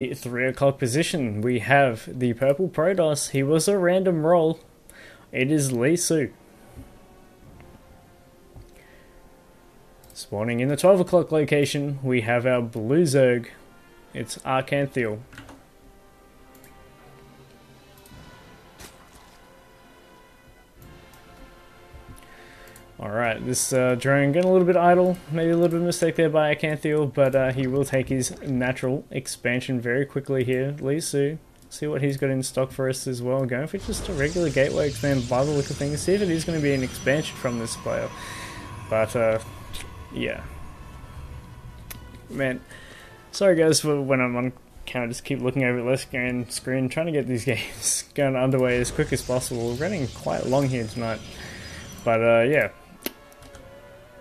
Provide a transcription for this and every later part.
3 o'clock position, we have the purple Protoss. He was a random roll. It is LeeSoo. Spawning in the 12 o'clock location, we have our blue Zerg. It's Arkanthiel. Alright, this drone getting a little bit idle, maybe a little bit of a mistake there by Arkanthiel, but he will take his natural expansion very quickly here. LeeSoo, see what he's got in stock for us as well. Going for just a regular gateway expand by the look of things. See if it is going to be an expansion from this player. But, yeah. Man, sorry guys for when I'm on camera, just keep looking over the left screen, trying to get these games going underway as quick as possible. We're running quite long here tonight. But, yeah.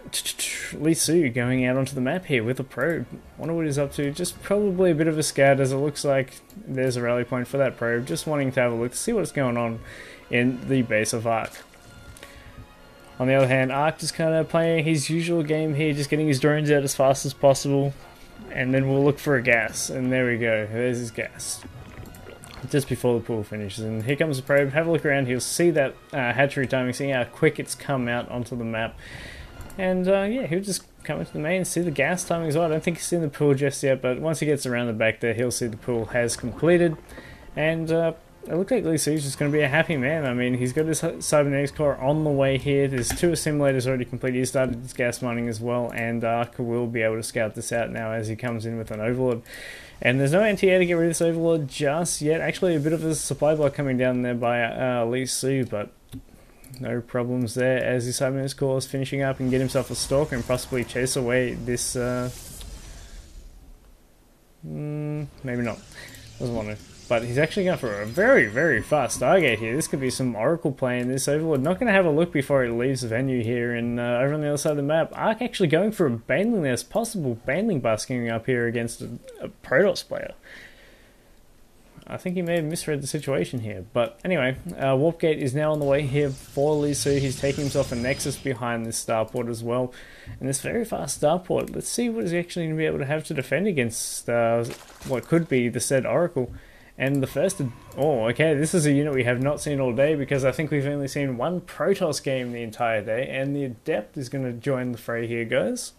LeeSoo going out onto the map here with a probe. Wonder what he's up to. Just probably a bit of a scout, as it looks like there's a rally point for that probe. Just wanting to have a look to see what's going on in the base of Ark. On the other hand, Ark just kind of playing his usual game here, just getting his drones out as fast as possible. And then we'll look for a gas. And there we go. There's his gas. Just before the pool finishes. And here comes the probe. Have a look around. He'll see that hatchery timing, see how quick it's come out onto the map. And yeah, he'll just come into the main and see the gas timing as well. I don't think he's seen the pool just yet, but once he gets around the back there, he'll see the pool has completed. And it looks like LeeSoo's just going to be a happy man. I mean, he's got his cybernetics core on the way here. There's 2 assimilators already complete. He started his gas mining as well, and Ark will be able to scout this out now as he comes in with an overlord. And there's no anti-air to get rid of this overlord just yet. Actually, a bit of a supply block coming down there by LeeSoo, but no problems there as his cybernetics core is finishing up and get himself a stalker and possibly chase away this. Maybe not. Doesn't want to. But he's actually going for a very, very fast Stargate here. This could be some Oracle playing this Overlord. Not going to have a look before he leaves the venue here. And over on the other side of the map, Ark actually going for a Baneling. There's possible Baneling busking up here against a Protoss player. I think he may have misread the situation here. But anyway, Warp Gate is now on the way here for LeeSoo. He's taking himself a Nexus behind this starport as well. And this very fast starport, let's see what he's actually going to be able to have to defend against what could be the said Oracle. And the first... Oh, okay, this is a unit we have not seen all day, because I think we've only seen one Protoss game the entire day, and the Adept is going to join the fray here, guys.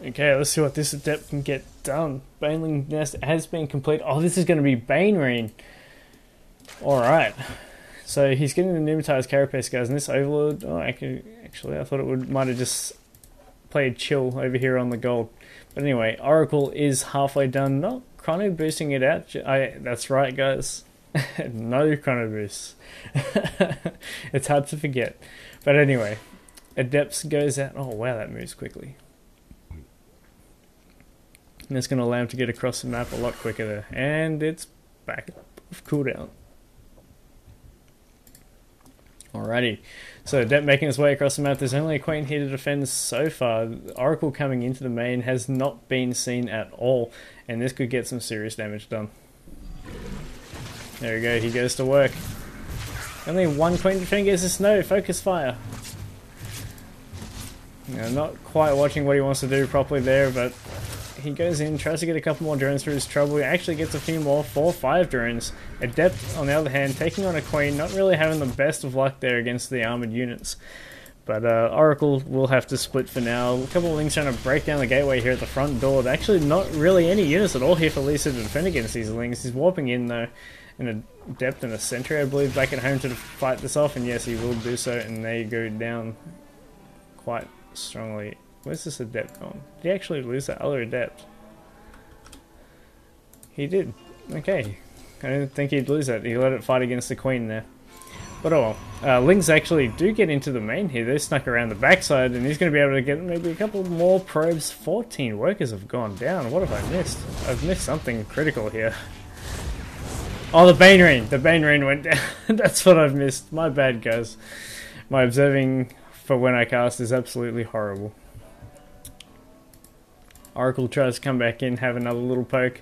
Okay, let's see what this Adept can get done. Baneling Nest has been complete. Oh, this is going to be Bane Rain. Alright. So he's getting the Pneumatized Carapace, guys, and this Overlord... Oh, actually I thought it might have just played chill over here on the gold. But anyway, Oracle is halfway done. Not chrono boosting it out. That's right, guys. No chrono boost. It's hard to forget. But anyway, Adepts goes out. Oh wow, that moves quickly. And that's going to allow him to get across the map a lot quicker there. And it's back off cooldown. Alrighty, so Adept making his way across the map. There's only a Queen here to defend so far. Oracle coming into the main has not been seen at all, and this could get some serious damage done. There we go, he goes to work. Only one Queen defending against the snow. Focus fire. Now, not quite watching what he wants to do properly there, but he goes in, tries to get a couple more drones through his trouble. He actually gets a few more, 4 or 5 drones. Adept, on the other hand, taking on a Queen, not really having the best of luck there against the armoured units. But Oracle will have to split for now. A couple of Lings trying to break down the gateway here at the front door. Actually, not really any units at all here for LeeSoo to defend against these Lings. He's warping in, though, in a Adept and a Sentry, I believe, back at home to fight this off. And yes, he will do so, and they go down quite strongly. Where's this Adept gone? Did he actually lose that other Adept? He did. Okay. I didn't think he'd lose that. He let it fight against the Queen there. But oh well. Lings actually do get into the main here. They're snuck around the backside, and he's going to be able to get maybe a couple more probes. 14 workers have gone down. What have I missed? I've missed something critical here. Oh, the Bane Rain. The Bane Rain went down. That's what I've missed. My bad, guys. My observing for when I cast is absolutely horrible. Oracle tries to come back in, have another little poke.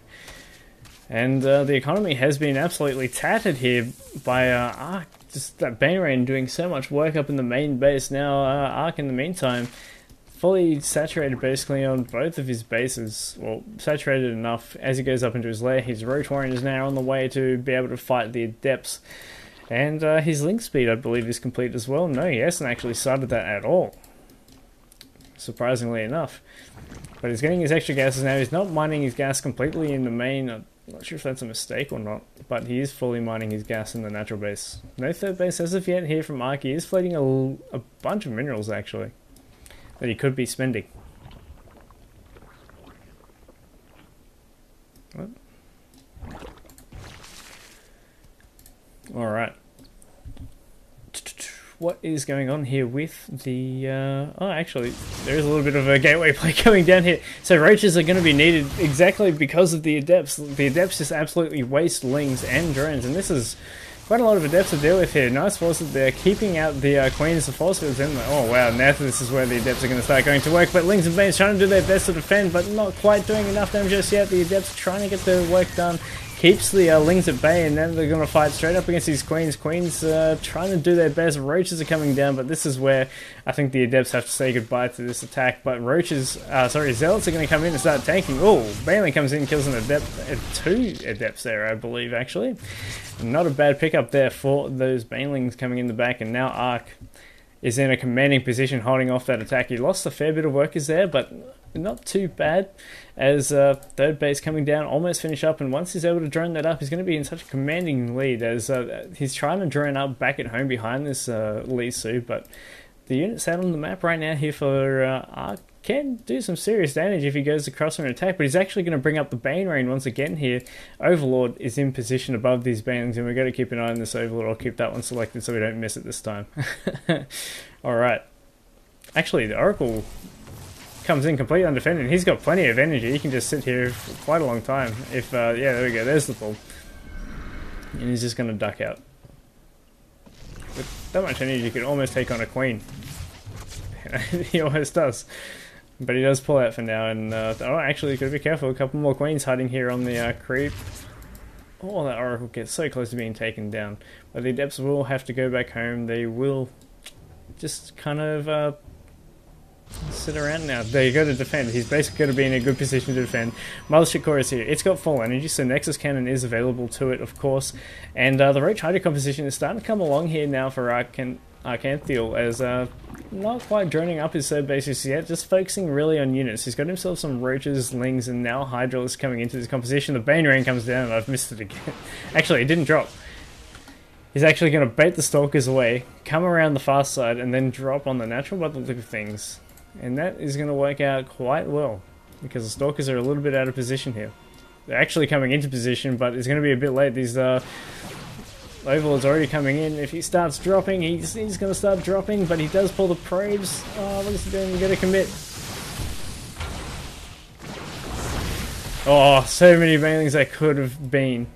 And the economy has been absolutely tattered here by Ark. Just that Bane Rain doing so much work up in the main base. Now Ark in the meantime fully saturated basically on both of his bases. Well, saturated enough as he goes up into his lair. His Roach Warren is now on the way to be able to fight the Adepts. And his link speed, I believe, is complete as well. No, he hasn't actually started that at all, surprisingly enough. But he's getting his extra gases now. He's not mining his gas completely in the main. I'm not sure if that's a mistake or not, but he is fully mining his gas in the natural base. No third base as of yet here from Ark. He is fleeting a bunch of minerals, actually, that he could be spending. What? Alright. What is going on here with the... oh, actually, there is a little bit of a gateway play coming down here. So roaches are going to be needed exactly because of the Adepts. The Adepts just absolutely waste lings and drones, and this is quite a lot of Adepts to deal with here. Nice force that they're keeping out the Queens of Forcefields in there. Oh wow, now this is where the Adepts are going to start going to work, but Lings and Banes trying to do their best to defend, but not quite doing enough damage just yet. The Adepts are trying to get their work done. Keeps the Lings at bay, and then they're going to fight straight up against these Queens. Queens trying to do their best. Roaches are coming down, but this is where I think the Adepts have to say goodbye to this attack. But Zealots are going to come in and start tanking. Oh, Bailey comes in and kills an Adept, two Adepts there, I believe, actually. Not a bad pickup there for those Banelings coming in the back, and now Ark is in a commanding position holding off that attack. He lost a fair bit of workers there, but not too bad, as third base coming down, almost finish up, and once he's able to drone that up, he's going to be in such a commanding lead, as he's trying to drone up back at home behind this LeeSoo, but the units out on the map right now here for Ark can do some serious damage if he goes across for an attack, but he's actually going to bring up the Bane Rain once again here. Overlord is in position above these Banelings, and we've got to keep an eye on this Overlord. I'll keep that one selected so we don't miss it this time. Alright. Actually, the Oracle comes in completely undefended. He's got plenty of energy. He can just sit here for quite a long time. If yeah, there we go. There's the ball. And he's just going to duck out. With that much energy, you could almost take on a Queen. He almost does. But he does pull out for now. And oh, actually, you got to be careful. A couple more Queens hiding here on the creep. Oh, that Oracle gets so close to being taken down. But the Adepts will have to go back home. They will just kind of sit around now. There you go to defend. He's basically going to be in a good position to defend. Mothership Core is here. It's got full energy, so Nexus Cannon is available to it, of course. And the Roach Hydra composition is starting to come along here now for Arkanthiel, as not quite droning up his third bases yet, just focusing really on units. He's got himself some Roaches, Lings, and now Hydra is coming into this composition. The Bane Rain comes down, and I've missed it again. Actually, it didn't drop. He's actually going to bait the Stalkers away, come around the fast side, and then drop on the natural by the look of things. And that is going to work out quite well, because the Stalkers are a little bit out of position here. They're actually coming into position, but it's going to be a bit late. These Overlord's already coming in. If he starts dropping, he's going to start dropping, but he does pull the probes. Oh, what is he doing? We've got to commit. Oh, so many Banelings that could have been.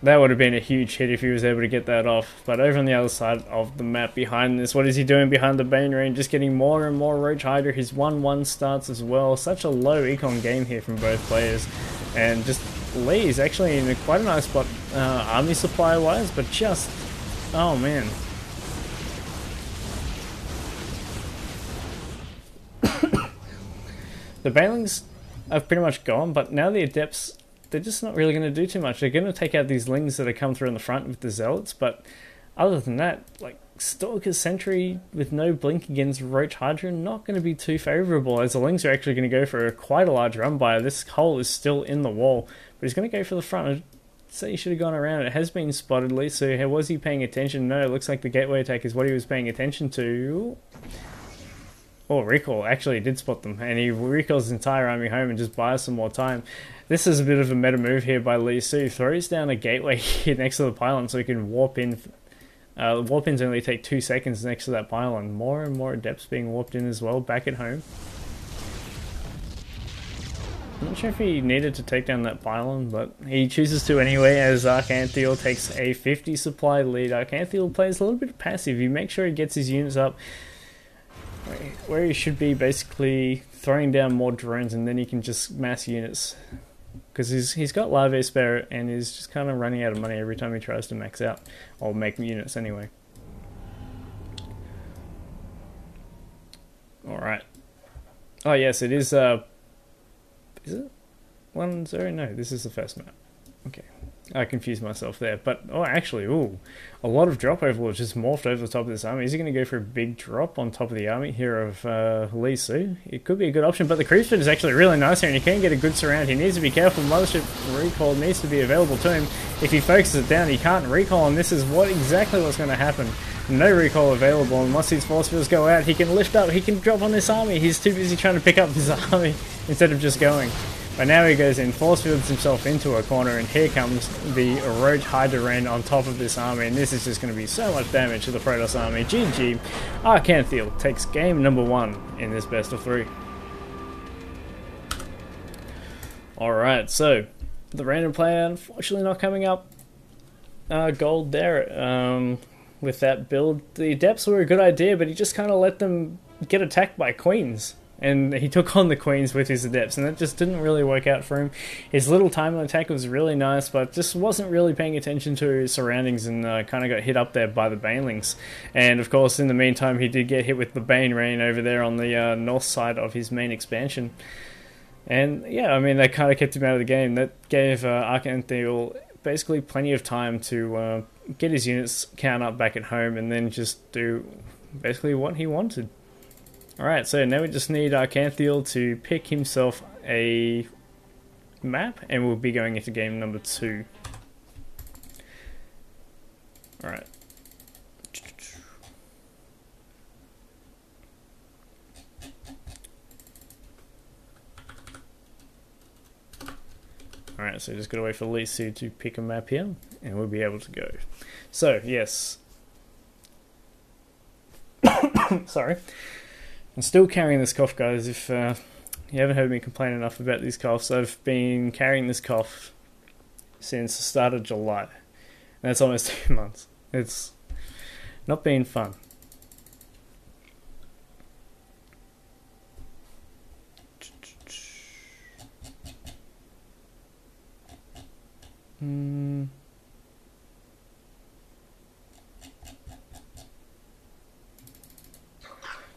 That would have been a huge hit if he was able to get that off. But over on the other side of the map behind this, what is he doing behind the Bane Rain? Just getting more and more Roach Hydra. His 1-1 starts as well. Such a low econ game here from both players. And just Lee is actually in quite a nice spot army supply wise, but just... oh man. The Banelings have pretty much gone, but now the Adepts, they're just not really going to do too much. They're going to take out these Lings that have come through in the front with the Zealots, but other than that, like, Stalker Sentry with no blink against Roach Hydra, not going to be too favourable, as the Lings are actually going to go for quite a large run by. This hole is still in the wall, but he's going to go for the front. I'd say he should have gone around. It has been spotted, LeeSoo. Was he paying attention? No, it looks like the gateway attack is what he was paying attention to. Oh, recall. Actually, he did spot them, and he recalls his entire army home and just buys some more time. This is a bit of a meta move here by LeeSoo. Throws down a gateway here next to the pylon so he can warp in. Warp-ins only take 2 seconds next to that pylon. More and more Adepts being warped in as well, back at home. I'm not sure if he needed to take down that pylon, but he chooses to anyway, as Arkanthiel takes a 50 supply lead. Arkanthiel plays a little bit passive. He makes sure he gets his units up where he should be, basically throwing down more drones, and then he can just mass units. Because he's got larvae spare, and he's just kind of running out of money every time he tries to max out, or make units anyway. Alright. Oh yes, it is. Is it 1-0? No, this is the first map. Okay, I confused myself there. But oh, actually, ooh, a lot of drop overlords just morphed over the top of this army. Is he going to go for a big drop on top of the army here of LeeSoo? It could be a good option, but the creep speed is actually really nice here, and he can get a good surround. He needs to be careful. Mothership recall needs to be available to him. If he focuses it down, he can't recall, and this is exactly what's going to happen. No recall available, and once these force fields go out, he can lift up, he can drop on this army. He's too busy trying to pick up his army instead of just going. But now he goes in, force fields himself into a corner, and here comes the Roach Hydra Rain on top of this army, and this is just going to be so much damage to the Protoss army. GG. Arkanthiel takes game number 1 in this best of 3. Alright, so the random player unfortunately not coming up gold there with that build. The Adepts were a good idea, but he just kind of let them get attacked by Queens. And he took on the Queens with his Adepts, and that just didn't really work out for him. His little time on attack was really nice, but just wasn't really paying attention to his surroundings, and kind of got hit up there by the Banelings. And of course, in the meantime, he did get hit with the Bane Rain over there on the north side of his main expansion. And yeah, I mean, they kind of kept him out of the game. That gave Arkanthiel basically plenty of time to get his units count up back at home, and then just do basically what he wanted. Alright, so now we just need Arkanthiel to pick himself a map, and we'll be going into game number 2. Alright. Alright, so just gotta wait for LeeSoo to pick a map here, and we'll be able to go. So, yes. Sorry. I'm still carrying this cough, guys. If you haven't heard me complain enough about these coughs, I've been carrying this cough since the start of July. And that's almost 2 months. It's not been fun.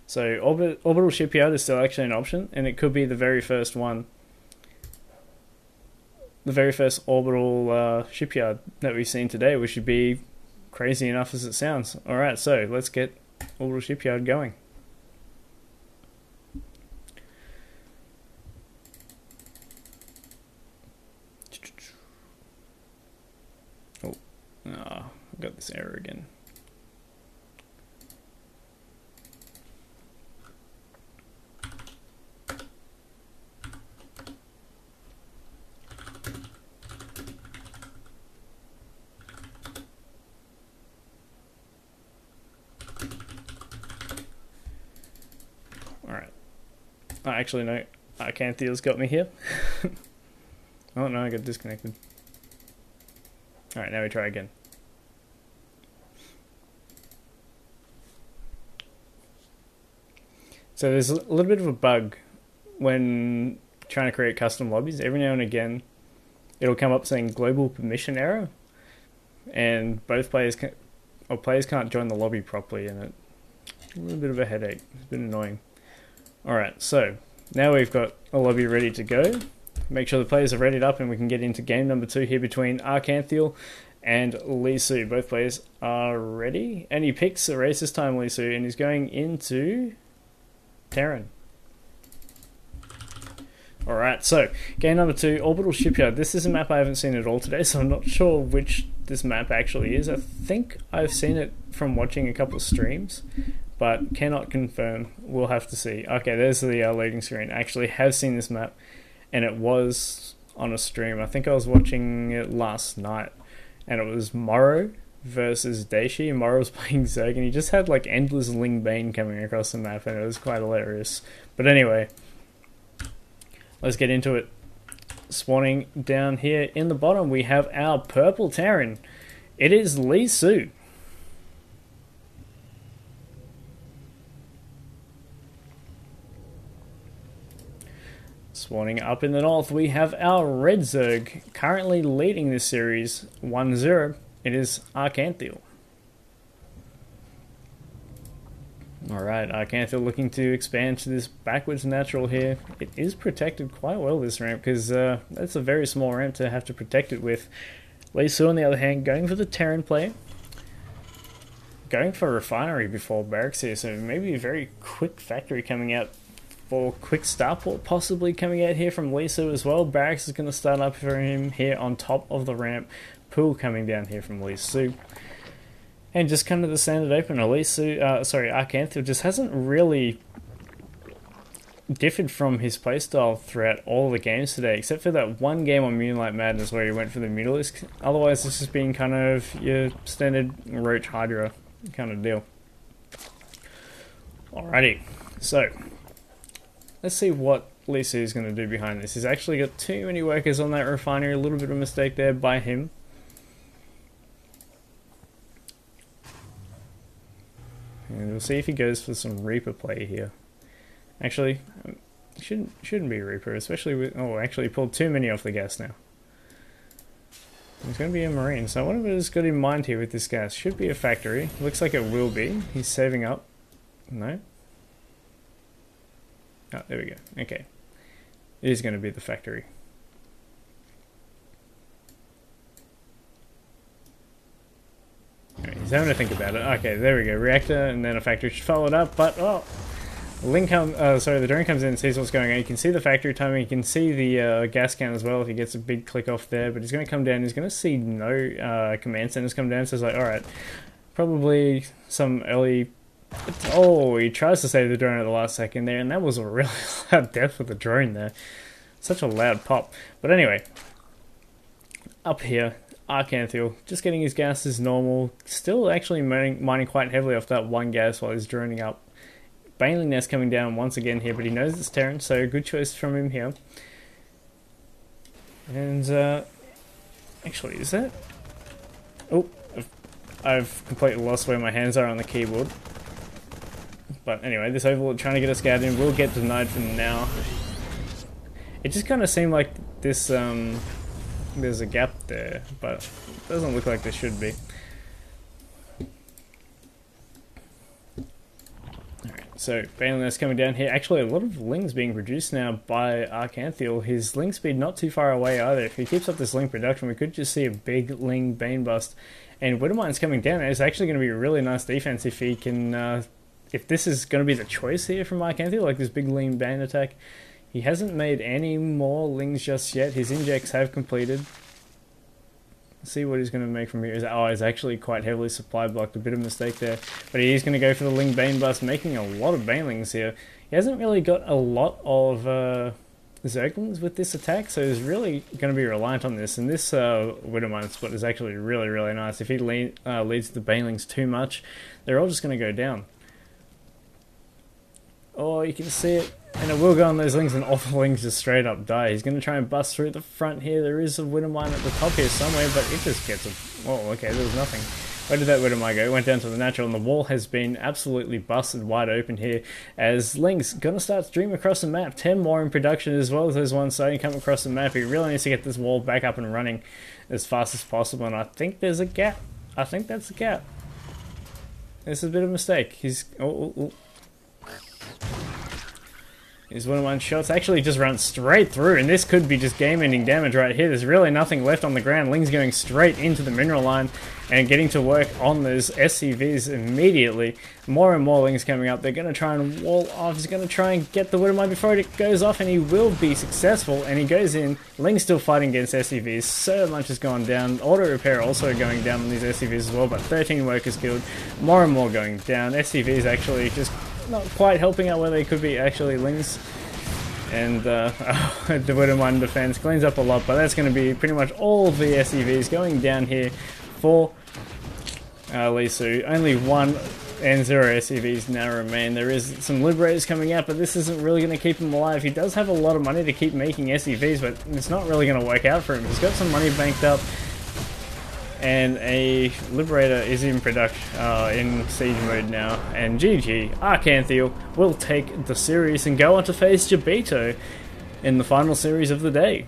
So orbital shipyard is still actually an option, and it could be the very first one. The very first orbital shipyard that we've seen today, which should be crazy enough as it sounds. Alright, so let's get orbital shipyard going. Oh, I got this error again. Alright. Oh, actually, no. Arkanthiel's got me here. Oh, no, I got disconnected. Alright, now we try again. So there's a little bit of a bug when trying to create custom lobbies. Every now and again, it'll come up saying global permission error, and both players can't join the lobby properly, and it's a little bit of a headache. It's been annoying. Alright, so now we've got a lobby ready to go. Make sure the players are readied up, and we can get into game number 2 here between Arkanthiel and LeeSoo. Both players are ready, and he picks a race this time, LeeSoo, and he's going into Terran. Alright, so game number 2, Orbital Shipyard. This is a map I haven't seen at all today, so I'm not sure which this map actually is. I think I've seen it from watching a couple of streams, but cannot confirm. We'll have to see. Okay, there's the loading screen. I actually have seen this map, and it was on a stream. I think I was watching it last night, and it was Morrow versus Daishi. Morrow was playing Zerg, and he just had like endless Ling Bane coming across the map, and it was quite hilarious. But anyway, let's get into it. Spawning down here in the bottom, we have our purple Terran. It is LeeSoo. Spawning up in the north, we have our red Zerg, currently leading this series 1-0. It is Arkanthiel. Alright, Arkanthiel looking to expand to this backwards natural here. It is protected quite well, this ramp, because that's a very small ramp to have to protect it with. LeeSoo, on the other hand, going for the Terran play. Going for Refinery before Barracks here, so maybe a very quick factory coming out for quick starport possibly coming out here from LeeSoo as well. Barracks is going to start up for him here on top of the ramp. Pool coming down here from LeeSoo. And just kind of the standard opener, Arkanthiel just hasn't really differed from his playstyle throughout all the games today, except for that one game on Moonlight Madness where he went for the Mutalisk. Otherwise, this has been kind of your standard Roach Hydra kind of deal. Alrighty, so let's see what LeeSoo is going to do behind this. He's actually got too many workers on that refinery, a little bit of a mistake there by him. And we'll see if he goes for some Reaper play here. Actually, shouldn't be Reaper, especially with... Oh, actually pulled too many off the gas now. It's going to be a Marine, so what have I got in mind here with this gas? Should be a factory. Looks like it will be. He's saving up. No? Oh, there we go. Okay. It is going to be the factory. He's having to think about it. Okay, there we go. Reactor and then a factory should follow it up, but oh, the drone comes in and sees what's going on. You can see the factory timing. You can see the gas can as well if he gets a big click off there. But he's going to come down. He's going to see no command centers come down. So it's like, all right, probably some early. Oh, he tries to save the drone at the last second there, and that was a really loud death with the drone there. Such a loud pop. But anyway, up here. Arkanthiel, just getting his gas as normal, still actually mining quite heavily off that one gas while he's droning up. Baneling Nest coming down once again here, but he knows it's Terran, so good choice from him here. And, actually, is that... Oh, I've completely lost where my hands are on the keyboard. But anyway, this Overlord trying to get a scout in will get denied for now. It just kind of seemed like this, there's a gap there, but it doesn't look like there should be. Alright, so Baneliness coming down here. Actually, a lot of lings being produced now by Arkanthiel. His ling speed not too far away either. If he keeps up this ling production, we could just see a big ling bane bust. And Widowmine's coming down. It's actually going to be a really nice defense if he can... if this is going to be the choice here from Arkanthiel, like this big ling bane attack. He hasn't made any more lings just yet. His injects have completed. Let's see what he's going to make from here. Oh, he's actually quite heavily supply blocked. A bit of a mistake there. But he is going to go for the ling bane bust, making a lot of banelings here. He hasn't really got a lot of Zerglings with this attack, so he's really going to be reliant on this. And this Widowmine split is actually really, really nice. If he leads the banelings too much, they're all just going to go down. Oh, you can see it. And it will go on those lings, and all the lings just straight up die. He's going to try and bust through the front here. There is a Widowmine at the top here somewhere, but it just gets a... Oh, okay, there was nothing. Where did that Widowmine go? It went down to the natural, and the wall has been absolutely busted wide open here. As lings going to start streaming across the map. 10 more in production, as well as those ones starting to come across the map. He really needs to get this wall back up and running as fast as possible, and I think there's a gap. I think that's a gap. This is a bit of a mistake. He's... Is one of my shots actually just runs straight through, and this could be just game-ending damage right here. There's really nothing left on the ground. Ling's going straight into the mineral line and getting to work on those SCVs immediately. More and more Lings coming up. They're going to try and wall off. He's going to try and get the Widowmine before it goes off, and he will be successful, and he goes in. Ling's still fighting against SCVs. So much has gone down. Auto repair also going down on these SCVs as well, but 13 workers killed. More and more going down. SCVs actually just... not quite helping out where they could be actually Lings. And the Widowmine defense cleans up a lot, but that's going to be pretty much all of the SCVs going down here for LeeSoo. Only 1 and 0 SCVs now remain. There is some Liberators coming out, but this isn't really going to keep him alive. He does have a lot of money to keep making SCVs, but it's not really going to work out for him. He's got some money banked up. And a Liberator is in production, in siege mode now. And GG, Arkanthiel will take the series and go on to face Jabito in the final series of the day.